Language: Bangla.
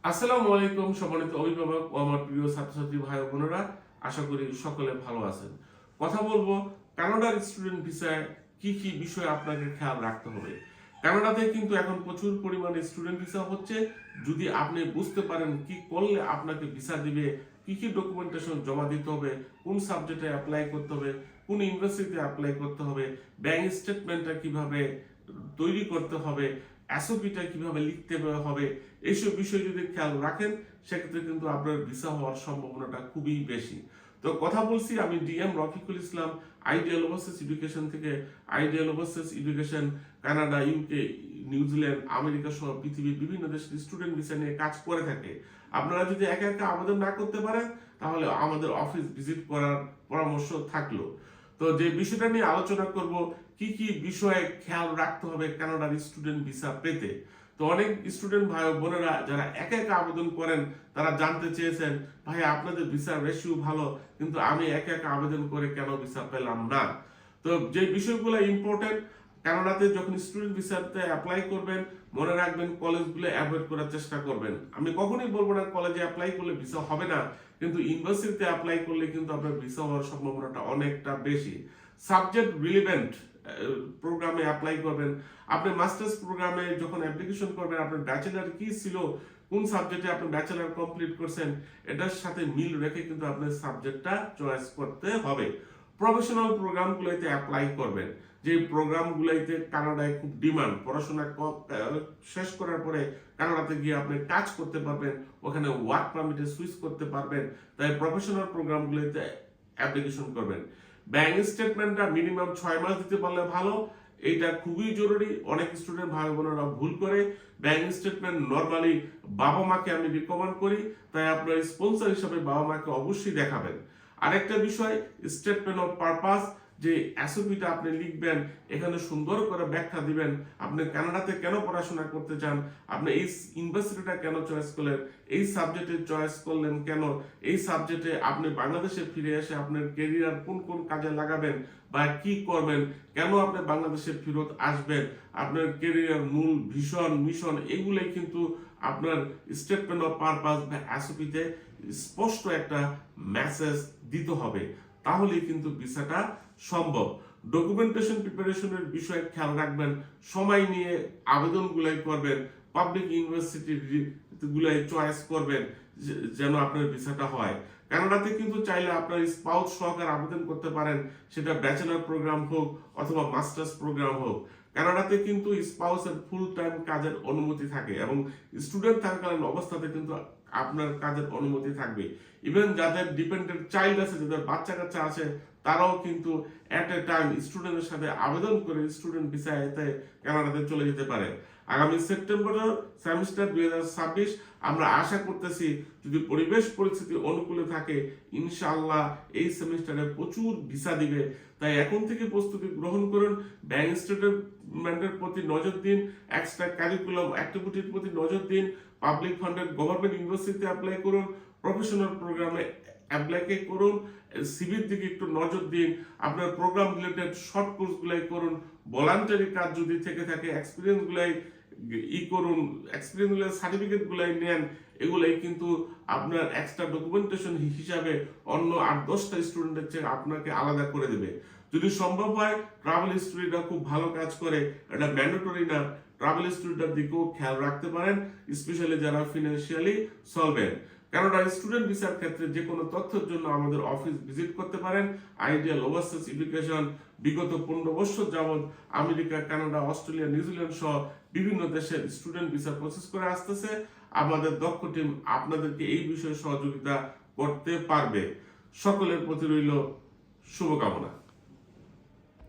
আসসালামু আলাইকুম সম্মানিত অভিভাবক ও আমার প্রিয় ছাত্রছাত্রী ভাই ও বোনেরা, আশা করি সকলে ভালো আছেন। কথা বলবো কানাডার স্টুডেন্ট ভিসায় কি কি বিষয় আপনাকে খেয়াল রাখতে হবে। কানাডাতে কিন্তু এখন প্রচুর পরিমাণে স্টুডেন্ট ভিসা হচ্ছে। যদি আপনি বুঝতে পারেন কি করলে আপনাকে ভিসা দিবে, কি কি ডকুমেন্টেশন জমা দিতে হবে, কোন সাবজেক্টে অ্যাপ্লাই করতে হবে, কোন ইউনিভার্সিটিতে অ্যাপ্লাই করতে হবে, ব্যাংক স্টেটমেন্টটা কিভাবে তৈরি করতে হবে, এসওপিটা কিভাবে লিখতে হবে, এইসব বিষয় যদি খেয়াল রাখেন সেক্ষেত্রে কিন্তু আপনার ভিসা হওয়ার সম্ভাবনাটা খুবই বেশি। তো কথা বলছি আমি DM Rafiqul Islam, ideal overseas education থেকে। Ideal overseas education Canada, UK, New Zealand, America সহ পৃথিবীর বিভিন্ন দেশের স্টুডেন্ট ভিসা নিয়ে কাজ করে থাকে। আপনারা যদি একা একা আবেদন না করতে পারেন তাহলে আমাদের অফিস ভিজিট করার পরামর্শ থাকলো। তো যে বিষয়টা নিয়ে আলোচনা করব, কি কি বিষয়ে খেয়াল রাখতে হবে কানাডার স্টুডেন্ট ভিসা পেতে। তো অনেক স্টুডেন্ট ভাই বোনেরা যারা একা একা আবেদন করেন তারা জানতে চেয়েছেন, ভাই আপনাদের ভিসার রেশিও ভালো কিন্তু আমি একা একা আবেদন করে কেন ভিসা পেলাম না। তো যে বিষয়গুলো ইম্পর্টেন্ট, কানাডাতে যখন স্টুডেন্ট ভিসাতে অ্যাপ্লাই করবেন মনে রাখবেন কলেজগুলো অ্যাভয়েড করার চেষ্টা করবেন। আমি কখনোই বলবো না কলেজে অ্যাপ্লাই করলে ভিসা হবে না, কিন্তু ইউনিভার্সিটিতে অ্যাপ্লাই করলে কিন্তু আপনার ভিসা হওয়ার সম্ভাবনাটা অনেকটা বেশি। সাবজেক্ট রিলেভেন্ট প্রোগ্রামে অ্যাপ্লাই করবেন। আপনি মাস্টার্স প্রোগ্রামে যখন অ্যাপ্লিকেশন করবেন আপনার ব্যাচেলার কি ছিল, কোন সাবজেক্টে আপনি ব্যাচেলার কমপ্লিট করছেন এটার সাথে মিল রেখে কিন্তু আপনার সাবজেক্টটা চয়েস করতে হবে। প্রফেশনাল প্রোগ্রামগুলোতে অ্যাপ্লাই করবেন, যে প্রোগ্রামগুলোতে কানাডায় খুব ডিমান্ড, পড়াশোনা শেষ করার পরে কানাডাতে গিয়ে আপনি কাজ করতে পারবেন, ওখানে ওয়ার্ক পারমিটে সুইচ করতে পারবেন, তাই প্রফেশনাল প্রোগ্রামগুলোতে অ্যাপ্লিকেশন করবেন। ব্যাংক স্টেটমেন্টটা মিনিমাম 6 মাস দিতে পারলে ভালো, এটা খুবই জরুরি। অনেক স্টুডেন্ট ভাই বোনেরা ভুল করে। ব্যাংক স্টেটমেন্ট নর্মালি বাবা মাকে আমি রিকমেন্ড করি, তাই আপনার স্পন্সর হিসাবে বাবা মাকে অবশ্যই দেখাবেন। আরেকটা বিষয়, স্টেটমেন্ট অফ পারপাস, যে এসওপিটা আপনি লিখবেন, এখানে সুন্দর করে ব্যাখ্যা দিবেন আপনি কানাডাতে কেন পড়াশোনা করতে চান, আপনি এই ইউনিভার্সিটিটা কেন চয়েস করলেন, এই সাবজেক্টে চয়েস করলেন কেন, এই সাবজেক্টে আপনি বাংলাদেশে ফিরে এসে আপনার কেরিয়ার কোন কোন কাজে লাগাবেন বা কি করবেন, কেন আপনি বাংলাদেশে ফেরত আসবেন, আপনার কেরিয়ার মূল ভিশন মিশন, এগুলোই কিন্তু আপনার স্টেটমেন্ট অফ পারপাস বা এসওপিতে স্পষ্ট একটা মেসেজ দিতে হবে, তাহলেই কিন্তু ভিসাটা সম্ভব। ডকুমেন্টেশন প্রিপারেশনের বিষয়ে খেয়াল রাখবেন, সময় নিয়ে আবেদনগুলাই করবেন, পাবলিক ইউনিভার্সিটি গুলাই চয়েস করবেন যেন আপনার ভিসাটা হয়। কানাডাতে কিন্তু চাইলে আপনার স্পাউস সহকারে আবেদন করতে পারেন, সেটা ব্যাচেলর প্রোগ্রাম হোক অথবা মাস্টার্স প্রোগ্রাম হোক। কানাডাতে কিন্তু স্পাউসের ফুল টাইম কাজের অনুমতি থাকে এবং স্টুডেন্ট থাকাকালীন অবস্থাতে কিন্তু আপনার কাজের অনুমতি থাকবে। ইভেন যাদের ডিপেন্ডেন্ট চাইল্ড আছে, যাদের বাচ্চা কাচ্চা আছে, তারাও কিন্তু এট এ টাইম স্টুডেন্টের সাথে আবেদন করে স্টুডেন্ট ভিসাতে কানাডাতে চলে যেতে পারে। আগামী সেপ্টেম্বরের সেমিস্টার 2026 আমরা আশা করতেছি যদি পরিবেশ পরিস্থিতি অনুকূলে থাকে ইনশাআল্লাহ এই সেমিস্টারে প্রচুর ভিসা দিবে। তাই এখন থেকে প্রস্তুতি গ্রহণ করুন, ব্যাংক স্টেটমেন্টের প্রতি নজর দিন, এক্সট্রা কারিকুলাম অ্যাক্টিভিটির প্রতি নজর দিন, পাবলিক ফান্ডেড গভর্নমেন্ট ইউনিভার্সিটিতে অ্যাপ্লাই করুন, প্রফেশনাল প্রোগ্রামে অ্যাপ্লাই করুন, সিভির দিকে একটু নজর দিন, আপনার প্রোগ্রাম রিলেটেড শর্ট কোর্সগুলাই করুন, ভলান্টারি কাজ যদি থেকে থাকে এক্সপিরিয়েন্সগুলাই করুন, এক্সপিরিয়েন্স সার্টিফিকেটগুলাই নেন। এগুলাই কিন্তু আপনার এক্সট্রা ডকুমেন্টেশন হিসাবে অন্য 8-10টা স্টুডেন্টের চেয়ে আপনাকে আলাদা করে দেবে। যদি সম্ভব হয় ট্রাভেল হিস্ট্রিটা খুব ভালো কাজ করে, এটা ম্যান্ডেটরি না, ট্রাভেল হিস্ট্রিটার দিকেও খেয়াল রাখতে পারেন, স্পেশালি যারা ফিনান্সিয়ালি সলভেন্ট। কানাডা স্টুডেন্ট ভিসার ক্ষেত্রে যে কোনো তথ্যের জন্য আমাদের অফিস ভিজিট করতে পারেন। আইডিয়াল ওভারসিজ এডুকেশন বিগত 15 বছর যাবৎ আমেরিকা, কানাডা, অস্ট্রেলিয়া, নিউজিল্যান্ড সহ বিভিন্ন দেশের স্টুডেন্ট ভিসা প্রসেস করে আসতেছে। আমাদের দক্ষ টিম আপনাদেরকে এই বিষয়ে সহযোগিতা করতে পারবে। সকলের প্রতি রইল শুভকামনা।